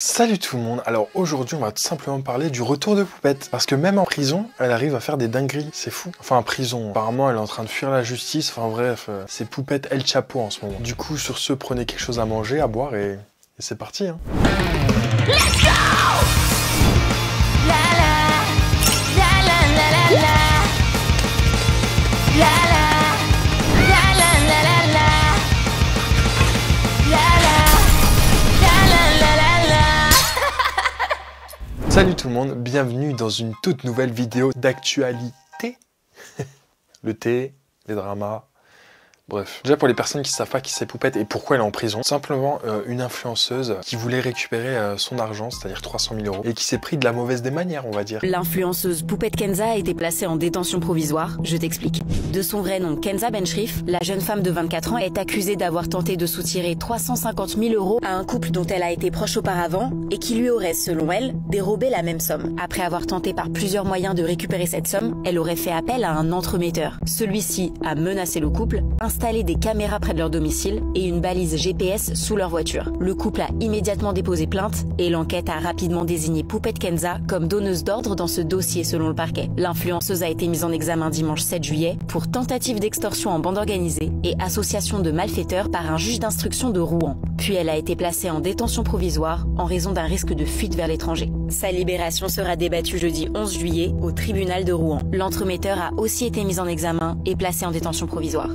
Salut tout le monde, alors aujourd'hui on va tout simplement parler du retour de Poupette. Parce que même en prison, elle arrive à faire des dingueries, c'est fou. Enfin en prison, apparemment elle est en train de fuir la justice, enfin bref, c'est Poupette El Chapo en ce moment. Du coup sur ce, prenez quelque chose à manger, à boire et c'est parti hein. Let's go! La la, la la la la la, la la, la la la la la, la la, la la la la. Salut tout le monde, bienvenue dans une toute nouvelle vidéo d'actualité. Le thé, les dramas, bref. Déjà pour les personnes qui savent pas qui c'est Poupette et pourquoi elle est en prison, simplement une influenceuse qui voulait récupérer son argent, c'est-à-dire 300 000 € et qui s'est pris de la mauvaise des manières, on va dire. L'influenceuse Poupette Kenza a été placée en détention provisoire, je t'explique. De son vrai nom Kenza Benchrif, la jeune femme de 24 ans est accusée d'avoir tenté de soutirer 350 000 € à un couple dont elle a été proche auparavant et qui lui aurait, selon elle, dérobé la même somme. Après avoir tenté par plusieurs moyens de récupérer cette somme, elle aurait fait appel à un entremetteur. Celui-ci a menacé le couple, installé des caméras près de leur domicile et une balise GPS sous leur voiture. Le couple a immédiatement déposé plainte et l'enquête a rapidement désigné Poupette Kenza comme donneuse d'ordre dans ce dossier selon le parquet. L'influenceuse a été mise en examen dimanche 7 juillet pour tentative d'extorsion en bande organisée et association de malfaiteurs par un juge d'instruction de Rouen. Puis elle a été placée en détention provisoire en raison d'un risque de fuite vers l'étranger. Sa libération sera débattue jeudi 11 juillet au tribunal de Rouen. L'entremetteur a aussi été mis en examen et placé en détention provisoire.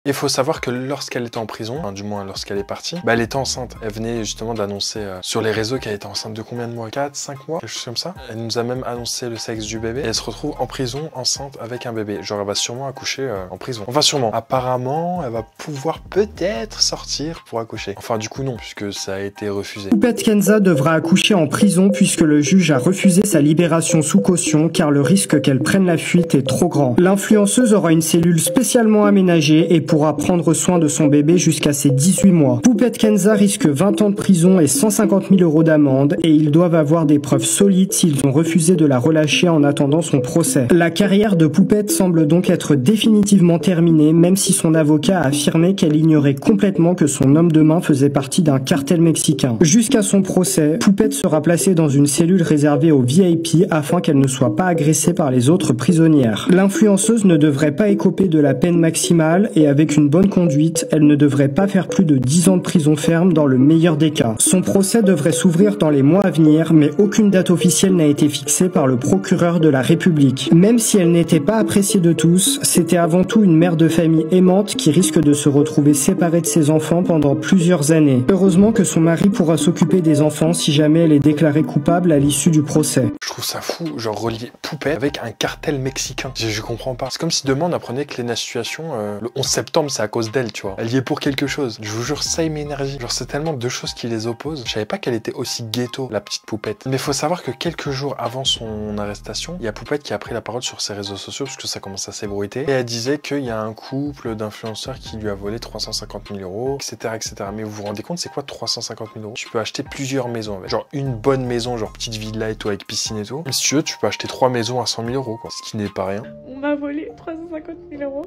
Il faut savoir que lorsqu'elle était en prison, enfin, du moins lorsqu'elle est partie, elle était enceinte. Elle venait justement de l'annoncer sur les réseaux qu'elle était enceinte de combien de mois? 4, 5 mois? Quelque chose comme ça. Elle nous a même annoncé le sexe du bébé et elle se retrouve en prison enceinte avec un bébé. Genre elle va sûrement accoucher en prison. Enfin sûrement. Apparemment, elle va pouvoir peut-être sortir pour accoucher. Enfin du coup non, puisque ça a été refusé. Poupette Kenza devra accoucher en prison puisque le juge a refusé sa libération sous caution car le risque qu'elle prenne la fuite est trop grand. L'influenceuse aura une cellule spécialement aménagée et pourra prendre soin de son bébé jusqu'à ses 18 mois. Poupette Kenza risque 20 ans de prison et 150 000 € d'amende et ils doivent avoir des preuves solides s'ils ont refusé de la relâcher en attendant son procès. La carrière de Poupette semble donc être définitivement terminée, même si son avocat a affirmé qu'elle ignorait complètement que son homme de main faisait partie d'un cartel mexicain. Jusqu'à son procès, Poupette sera placée dans une cellule réservée aux VIP afin qu'elle ne soit pas agressée par les autres prisonnières. L'influenceuse ne devrait pas écoper de la peine maximale et avec une bonne conduite, elle ne devrait pas faire plus de 10 ans de prison ferme dans le meilleur des cas. Son procès devrait s'ouvrir dans les mois à venir, mais aucune date officielle n'a été fixée par le procureur de la République. Même si elle n'était pas appréciée de tous, c'était avant tout une mère de famille aimante qui risque de se retrouver séparée de ses enfants pendant plusieurs années. Heureusement que son mari pourra s'occuper des enfants si jamais elle est déclarée coupable à l'issue du procès. Je trouve ça fou, genre relier Poupette avec un cartel mexicain. Je comprends pas. C'est comme si demain on apprenait que les situations, le 11 septembre, c'est à cause d'elle, tu vois. Elle y est pour quelque chose. Je vous jure, ça, il m'énergie. Genre, c'est tellement deux choses qui les opposent. Je savais pas qu'elle était aussi ghetto, la petite Poupette. Mais faut savoir que quelques jours avant son arrestation, il y a Poupette qui a pris la parole sur ses réseaux sociaux, parce que ça commence à s'ébruiter. Et elle disait qu'il y a un couple d'influenceurs qui lui a volé 350 000 €, etc., etc. Mais vous vous rendez compte, c'est quoi 350 000 €? Tu peux acheter plusieurs maisons avec. Genre, une bonne maison, genre petite villa et tout, avec piscine et tout. Et si tu veux, tu peux acheter 3 maisons à 100 000 €, quoi. Ce qui n'est pas rien. On m'a volé 350 000 €.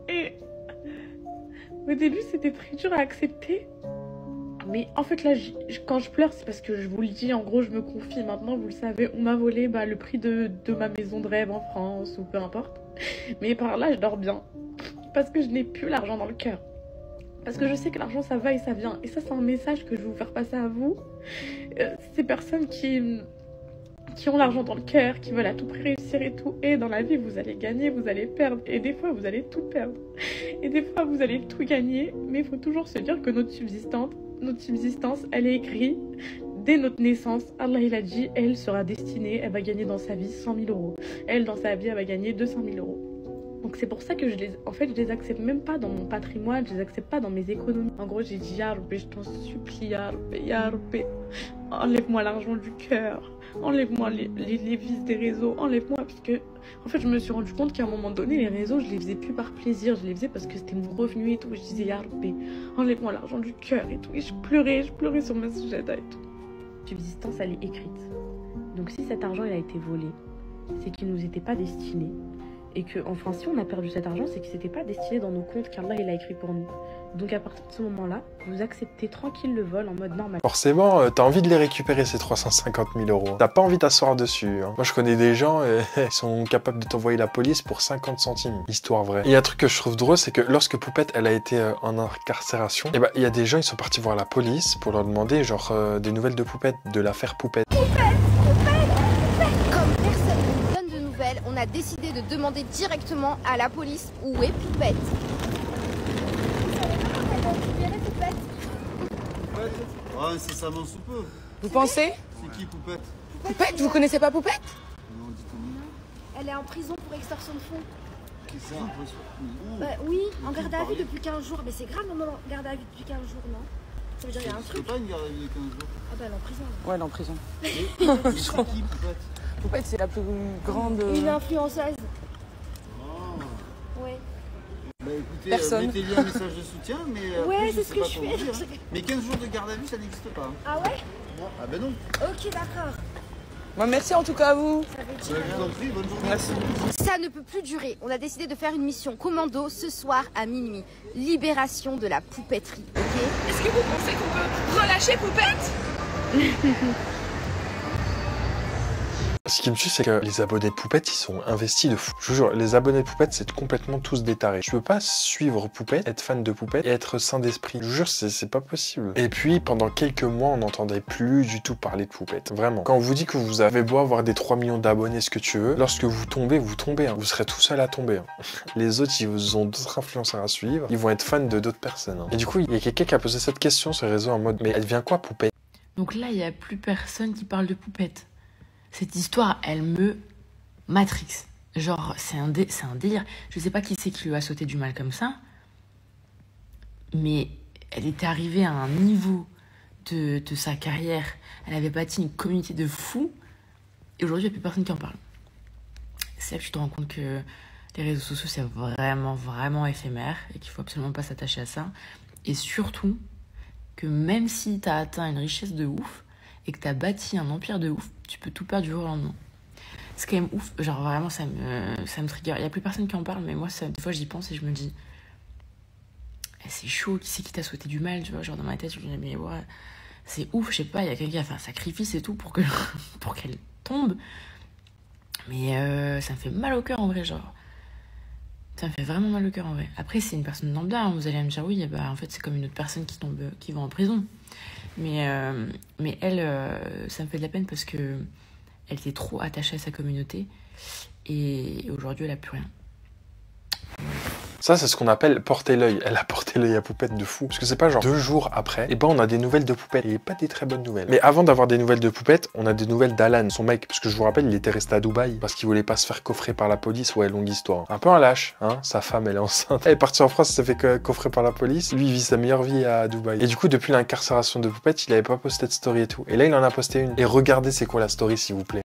Et au début, c'était très dur à accepter. Mais en fait, là, quand je pleure, c'est parce que je vous le dis, en gros, je me confie. Maintenant, vous le savez, on m'a volé le prix de ma maison de rêve en France ou peu importe. Mais par là, je dors bien. Parce que je n'ai plus l'argent dans le cœur. Parce que je sais que l'argent, ça va et ça vient. Et ça, c'est un message que je vais vous faire passer à vous. Ces personnes qui ont l'argent dans le cœur, qui veulent à tout prix réussir et tout. Et dans la vie, vous allez gagner, vous allez perdre. Et des fois, vous allez tout perdre. Et des fois, vous allez tout gagner. Mais il faut toujours se dire que notre subsistance, elle est écrite dès notre naissance. Allah, il a dit, elle sera destinée, elle va gagner dans sa vie 100 000 €. Elle, dans sa vie, elle va gagner 200 000 €. Donc c'est pour ça que je les accepte même pas dans mon patrimoine, je les accepte pas dans mes économies. En gros, j'ai dit, Ya Rabbi, je t'en supplie, Ya Rabbi, enlève-moi l'argent du cœur, enlève-moi les vices des réseaux, enlève-moi, parce que, en fait, je me suis rendu compte qu'à un moment donné, les réseaux, je les faisais plus par plaisir, je les faisais parce que c'était mon revenu et tout. Je disais, Ya Rabbi, enlève-moi l'argent du cœur et tout. Et je pleurais sur mes sujets et tout. Subsistance, elle est écrite. Donc si cet argent, il a été volé, c'est qu'il nous était pas destiné. Et que, enfin, si on a perdu cet argent, c'est que c'était pas destiné dans nos comptes qu'Allah il a écrit pour nous. Donc à partir de ce moment-là, vous acceptez tranquille le vol en mode normal. Forcément, t'as envie de les récupérer ces 350 000 euros. T'as pas envie de t'asseoir dessus. Hein. Moi, je connais des gens, ils sont capables de t'envoyer la police pour 50 centimes. Histoire vraie. Et il y a un truc que je trouve drôle, c'est que lorsque Poupette, elle a été en incarcération, et il y a des gens, ils sont partis voir la police pour leur demander, genre, des nouvelles de Poupette, de l'affaire Poupette. Comme personne ne donne de nouvelles, on a décidé de demander directement à la police où est Poupette. Ouais, c'est ça sous peu. Vous pensez? C'est qui Poupette? Poupette? Vous connaissez pas Poupette? Non, dites-moi. Elle est en prison pour extorsion de fonds. C'est ça, un peu sur- Bah, oui, en garde à vue depuis 15 jours. Mais c'est grave, maman, en garde à vue depuis 15 jours, non? Ça veut dire qu'il y a un C'est truc. pas une garde à vue de 15 jours. Ah bah, elle est en prison. là. Ouais, elle est en prison. C'est qui Poupette? Poupette, c'est la plus grande. Une influenceuse. Ah. Ouais. Bah écoutez, Personne. mettez-lui un message de soutien, mais Ouais, après, c'est je ce sais que pas je comment fais. dire, hein. Mais 15 jours de garde à vue, ça n'existe pas. Ah ouais? Ah ben non. Ok, d'accord. Bon, merci en tout cas à vous. Ça veut Bah, dire. je vous en prie, bonne journée. Merci. Ça ne peut plus durer. On a décidé de faire une mission commando ce soir à minuit. Libération de la poupetterie, ok? Est-ce que vous pensez qu'on peut relâcher Poupette? Ce qui me tue, c'est que les abonnés de Poupette, ils sont investis de fou. Je vous jure, les abonnés de Poupette, c'est complètement tous des tarés. Tu peux pas suivre Poupette, être fan de Poupette et être sain d'esprit. Je vous jure, c'est pas possible. Et puis, pendant quelques mois, on n'entendait plus du tout parler de Poupette. Vraiment. Quand on vous dit que vous avez beau avoir des 3 millions d'abonnés, ce que tu veux, lorsque vous tombez, vous tombez. Hein. Vous serez tout seul à tomber. Hein. Les autres, ils ont d'autres influenceurs à suivre. Ils vont être fans de d'autres personnes. Hein. Et du coup, il y a quelqu'un qui a posé cette question sur les réseaux en mode, mais elle devient quoi, Poupette? Donc là, il n'y a plus personne qui parle de Poupette. Cette histoire, elle me matrixe. Genre, c'est un délire. Je sais pas qui c'est qui lui a sauté du mal comme ça, mais elle était arrivée à un niveau de sa carrière. Elle avait bâti une communauté de fous, et aujourd'hui, il n'y a plus personne qui en parle. C'est là que tu te rends compte que les réseaux sociaux, c'est vraiment, vraiment éphémère, et qu'il faut absolument pas s'attacher à ça. Et surtout, que même si tu as atteint une richesse de ouf, et que tu as bâti un empire de ouf, tu peux tout perdre du jour au lendemain. C'est quand même ouf, genre vraiment ça me trigger. Il n'y a plus personne qui en parle, mais moi des fois j'y pense et je me dis c'est chaud, qui c'est qui t'a souhaité du mal, tu vois, genre dans ma tête je me dis mais ouais, c'est ouf, je sais pas, il y a quelqu'un qui a fait un sacrifice et tout pour qu'elle tombe, mais ça me fait mal au cœur en vrai, genre ça me fait vraiment mal au cœur en vrai. Après c'est une personne lambda, hein, vous allez me dire oui, bah en fait c'est comme une autre personne qui va en prison. Mais elle, ça me fait de la peine parce que elle était trop attachée à sa communauté et aujourd'hui elle a plus rien. Ça, c'est ce qu'on appelle porter l'œil. Elle a porté l'œil à Poupette de fou. Parce que c'est pas genre 2 jours après, et ben on a des nouvelles de Poupette. Et pas des très bonnes nouvelles. Mais avant d'avoir des nouvelles de Poupette, on a des nouvelles d'Alan, son mec. Parce que je vous rappelle, il était resté à Dubaï parce qu'il voulait pas se faire coffrer par la police. Ouais, longue histoire. Un peu un lâche, hein. Sa femme, elle est enceinte. Elle est partie en France, elle s'est fait coffrer par la police. Lui, il vit sa meilleure vie à Dubaï. Et du coup, depuis l'incarcération de Poupette, il avait pas posté de story et tout. Et là, il en a posté une. Et regardez, c'est quoi la story, s'il vous plaît.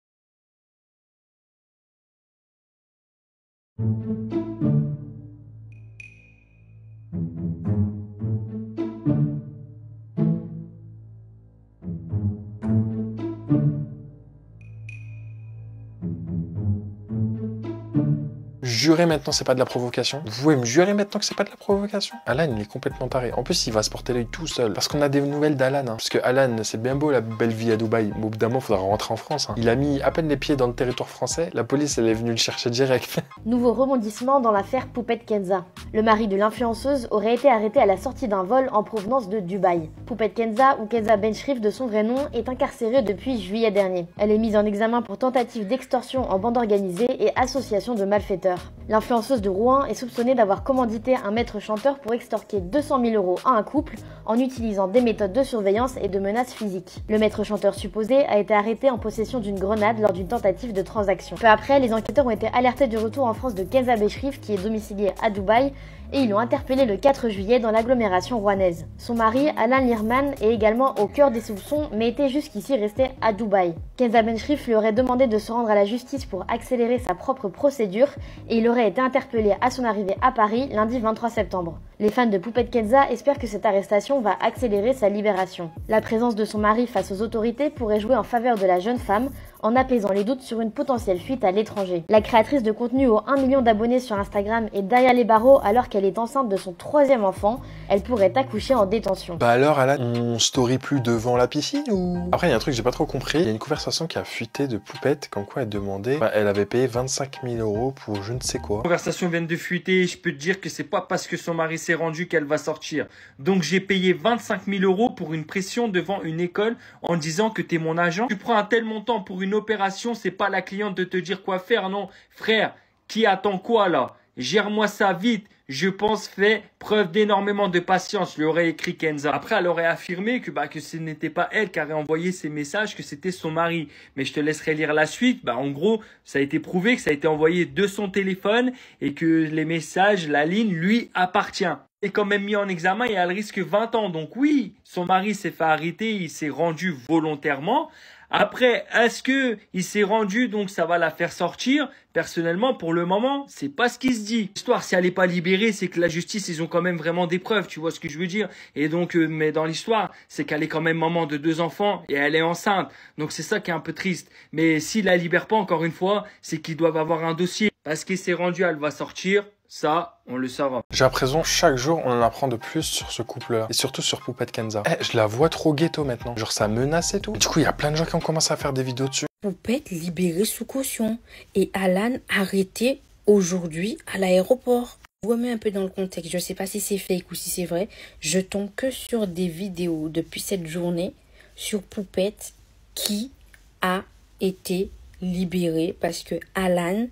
Jurez maintenant c'est pas de la provocation. Vous pouvez me jurer maintenant que c'est pas de la provocation. Alan il est complètement taré. En plus il va se porter l'œil tout seul. Parce qu'on a des nouvelles d'Alan. Hein. Parce que Alan c'est bien beau la belle vie à Dubaï. Mais au bout d'un moment il faudra rentrer en France. Hein. Il a mis à peine les pieds dans le territoire français. La police elle est venue le chercher direct. Nouveau rebondissement dans l'affaire Poupette Kenza. Le mari de l'influenceuse aurait été arrêté à la sortie d'un vol en provenance de Dubaï. Poupette Kenza, ou Kenza Benchrif de son vrai nom, est incarcérée depuis juillet dernier. Elle est mise en examen pour tentative d'extorsion en bande organisée et association de malfaiteurs. L'influenceuse de Rouen est soupçonnée d'avoir commandité un maître chanteur pour extorquer 200 000 € à un couple en utilisant des méthodes de surveillance et de menaces physiques. Le maître chanteur supposé a été arrêté en possession d'une grenade lors d'une tentative de transaction. Peu après, les enquêteurs ont été alertés du retour en France de Kenza Benchrif qui est domiciliée à Dubaï et ils l'ont interpellé le 4 juillet dans l'agglomération rouennaise. Son mari, Alain Lierman, est également au cœur des soupçons mais était jusqu'ici resté à Dubaï. Kenza Benchrif lui aurait demandé de se rendre à la justice pour accélérer sa propre procédure et il aurait été interpellé à son arrivée à Paris lundi 23 septembre. Les fans de Poupette Kenza espèrent que cette arrestation va accélérer sa libération. La présence de son mari face aux autorités pourrait jouer en faveur de la jeune femme en apaisant les doutes sur une potentielle fuite à l'étranger. La créatrice de contenu aux 1 million d'abonnés sur Instagram est derrière les barreaux alors qu'elle est enceinte de son 3e enfant. Elle pourrait accoucher en détention. Bah alors, Alan, on story plus devant la piscine ou... Après, il y a un truc que j'ai pas trop compris. Il y a une conversation qui a fuité de Poupette, comme quoi elle demandait... elle avait payé 25 000 € pour je ne sais quoi. La conversation vient de fuiter et je peux te dire que c'est pas parce que son mari s'est rendu qu'elle va sortir. Donc j'ai payé 25 000 € pour une pression devant une école en disant que t'es mon agent. Tu prends un tel montant pour une opération, c'est pas la cliente de te dire quoi faire, non. Frère, qui attend quoi là? Gère-moi ça vite. Je pense fait preuve d'énormément de patience, lui aurait écrit Kenza. Après, elle aurait affirmé que ce n'était pas elle qui avait envoyé ces messages, que c'était son mari. Mais je te laisserai lire la suite. En gros, ça a été prouvé que ça a été envoyé de son téléphone et que les messages, la ligne, lui appartient. Est quand même mis en examen et elle risque 20 ans. Donc oui, son mari s'est fait arrêter, il s'est rendu volontairement. Après, est-ce que il s'est rendu, donc ça va la faire sortir? Personnellement, pour le moment, c'est pas ce qui se dit. L'histoire, si elle n'est pas libérée, c'est que la justice, ils ont quand même vraiment des preuves, tu vois ce que je veux dire? Et donc, mais dans l'histoire, c'est qu'elle est quand même maman de 2 enfants et elle est enceinte. Donc c'est ça qui est un peu triste. Mais s'il la libère pas, encore une fois, c'est qu'ils doivent avoir un dossier. Parce qu'il s'est rendu, elle va sortir. Ça, on le saura. J'ai l'impression, chaque jour, on en apprend de plus sur ce couple-là. Et surtout sur Poupette Kenza. Je la vois trop ghetto maintenant. Genre, ça menace et tout. Du coup, il y a plein de gens qui ont commencé à faire des vidéos dessus. Poupette libérée sous caution. Et Alan arrêté aujourd'hui à l'aéroport. Je vous remets un peu dans le contexte. Je sais pas si c'est fake ou si c'est vrai. Je tombe que sur des vidéos depuis cette journée sur Poupette qui a été libérée parce que Alan,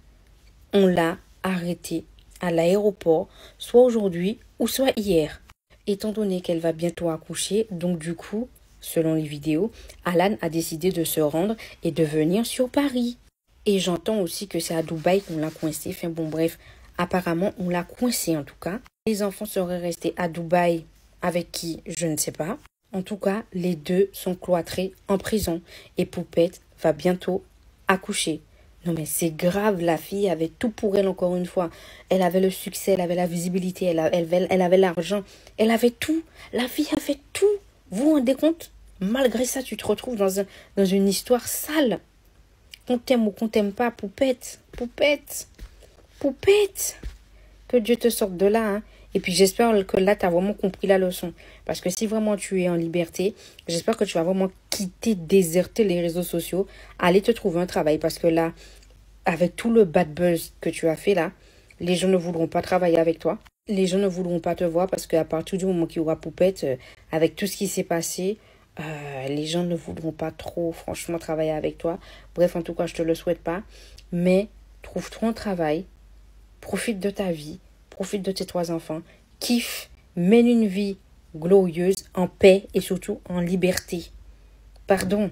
on l'a arrêté à l'aéroport, soit aujourd'hui ou soit hier. Étant donné qu'elle va bientôt accoucher, donc du coup, selon les vidéos, Alan a décidé de se rendre et de venir sur Paris. Et j'entends aussi que c'est à Dubaï qu'on l'a coincé. Enfin bon, bref, apparemment, on l'a coincé en tout cas. Les enfants seraient restés à Dubaï avec qui, je ne sais pas. En tout cas, les deux sont cloîtrés en prison et Poupette va bientôt accoucher. Non mais c'est grave, la fille avait tout pour elle encore une fois. Elle avait le succès, elle avait la visibilité, elle avait l'argent, elle avait tout. La fille avait tout. Vous vous rendez compte? Malgré ça, tu te retrouves dans une histoire sale. Qu'on t'aime ou qu'on t'aime pas, Poupette. Poupette. Poupette. Que Dieu te sorte de là. Hein. Et puis j'espère que là, tu as vraiment compris la leçon. Parce que si vraiment tu es en liberté, j'espère que tu vas vraiment quitter, déserter les réseaux sociaux, aller te trouver un travail. Parce que là, avec tout le bad buzz que tu as fait là, les gens ne voudront pas travailler avec toi. Les gens ne voudront pas te voir parce qu'à partir du moment qu'il y aura Poupette, avec tout ce qui s'est passé, les gens ne voudront pas trop, franchement, travailler avec toi. Bref, en tout cas, je te le souhaite pas. Mais trouve-toi un travail, profite de ta vie, profite de tes 3 enfants, kiffe, mène une vie glorieuse, en paix et surtout en liberté. Pardon,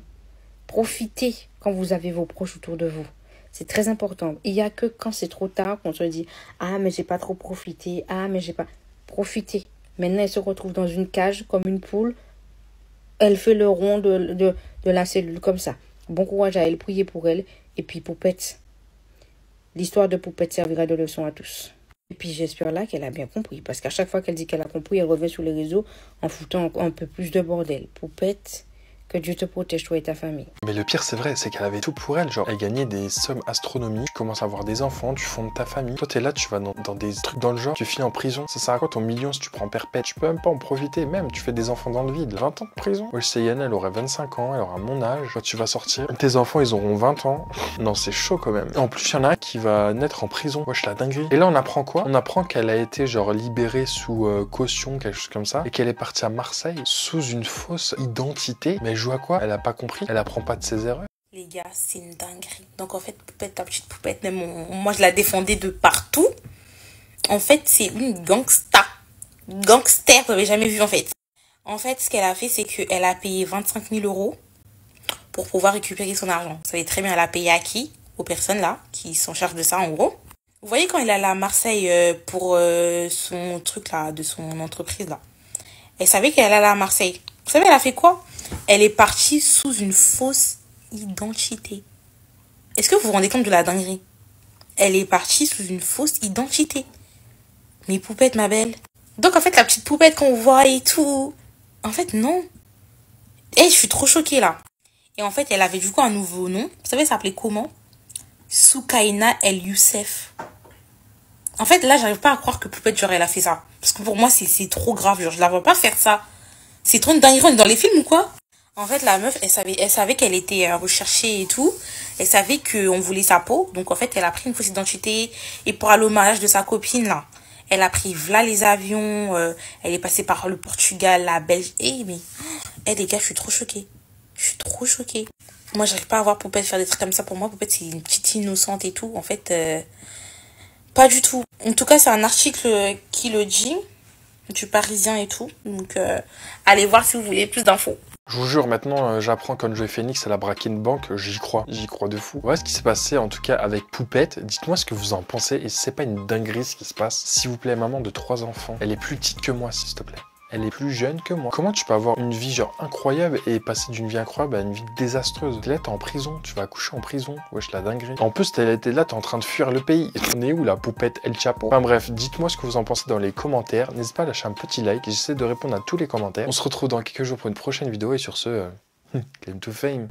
profitez quand vous avez vos proches autour de vous. C'est très important. Il n'y a que quand c'est trop tard qu'on se dit « Ah, mais j'ai pas trop profité. Ah, mais j'ai pas... » Profitez. Maintenant, elle se retrouve dans une cage comme une poule. Elle fait le rond de la cellule comme ça. Bon courage à elle, priez pour elle. Et puis Poupette, l'histoire de Poupette servira de leçon à tous. Et puis j'espère là qu'elle a bien compris. Parce qu'à chaque fois qu'elle dit qu'elle a compris, elle revient sur les réseaux en foutant un peu plus de bordel. Poupette, que Dieu te protège, toi et ta famille. Mais le pire, c'est vrai, c'est qu'elle avait tout pour elle. Genre, elle gagnait des sommes astronomiques. Tu commences à avoir des enfants, tu fondes ta famille. Toi, t'es là, tu vas dans des trucs dans le genre. Tu finis en prison. Ça sert à quoi ton million si tu prends perpète? Tu peux même pas en profiter. Même, tu fais des enfants dans le vide. 20 ans de prison. Ouais, Yana, elle aurait 25 ans. Elle aura mon âge. Toi, tu vas sortir. Tes enfants, ils auront 20 ans. Non, c'est chaud quand même. Et en plus, il y en a un qui va naître en prison. Wesh, la dinguerie. Et là, on apprend quoi? On apprend qu'elle a été, genre, libérée sous caution, quelque chose comme ça. Et qu'elle est partie à Marseille sous une fausse identité. Mais elle joue à quoi? Elle a pas compris, elle apprend pas de ses erreurs. Les gars, c'est une dinguerie. Donc en fait, Poupette, ta petite Poupette, même moi je la défendais de partout. En fait, c'est une gangsta. Gangster, vous n'avez jamais vu en fait. En fait, ce qu'elle a fait, c'est qu'elle a payé 25 000 € pour pouvoir récupérer son argent. Vous savez très bien, elle a payé à qui? Aux personnes là, qui sont en charge de ça en gros. Vous voyez quand elle est allée à Marseille pour son truc là, de son entreprise là. Elle savait qu'elle allait à Marseille. Vous savez, elle a fait quoi? Elle est partie sous une fausse identité. Est-ce que vous vous rendez compte de la dinguerie? Elle est partie sous une fausse identité. Mais Poupette, ma belle. Donc, en fait, la petite Poupette qu'on voit et tout. En fait, non. Eh, je suis trop choquée, là. Et en fait, elle avait du coup un nouveau nom. Vous savez, ça s'appelait comment? Soukaina El Youssef. En fait, là, j'arrive pas à croire que Poupette, genre, elle a fait ça. Parce que pour moi, c'est trop grave. Genre, je la vois pas faire ça. C'est trop une dinguerie. On est dans les films ou quoi? En fait, la meuf, elle savait qu'elle était recherchée et tout. Elle savait qu'on voulait sa peau. Donc, en fait, elle a pris une fausse identité. Et pour aller au mariage de sa copine, là, elle a pris voilà les avions. Elle est passée par le Portugal, la Belgique. Mais, les gars, je suis trop choquée. Je suis trop choquée. Moi, j'arrive pas à voir Poupette faire des trucs comme ça. Pour moi, Poupette, c'est une petite innocente et tout. En fait, pas du tout. En tout cas, c'est un article qui le dit, du Parisien et tout. Donc, allez voir si vous voulez plus d'infos. Je vous jure, maintenant, j'apprends quand Joey Phoenix elle a braqué une banque, j'y crois de fou. Voilà ce qui s'est passé, en tout cas, avec Poupette. Dites-moi ce que vous en pensez, et si c'est pas une dinguerie ce qui se passe. S'il vous plaît, maman de 3 enfants, elle est plus petite que moi, s'il te plaît. Elle est plus jeune que moi. Comment tu peux avoir une vie genre incroyable et passer d'une vie incroyable à une vie désastreuse? T'es là, t'es en prison, tu vas accoucher en prison. Wesh, la dinguerie. En plus, t'es là, t'es en train de fuir le pays. On est où la Poupette El Chapo? Enfin bref, dites-moi ce que vous en pensez dans les commentaires. N'hésitez pas à lâcher un petit like. J'essaie de répondre à tous les commentaires. On se retrouve dans quelques jours pour une prochaine vidéo et sur ce, claim to fame.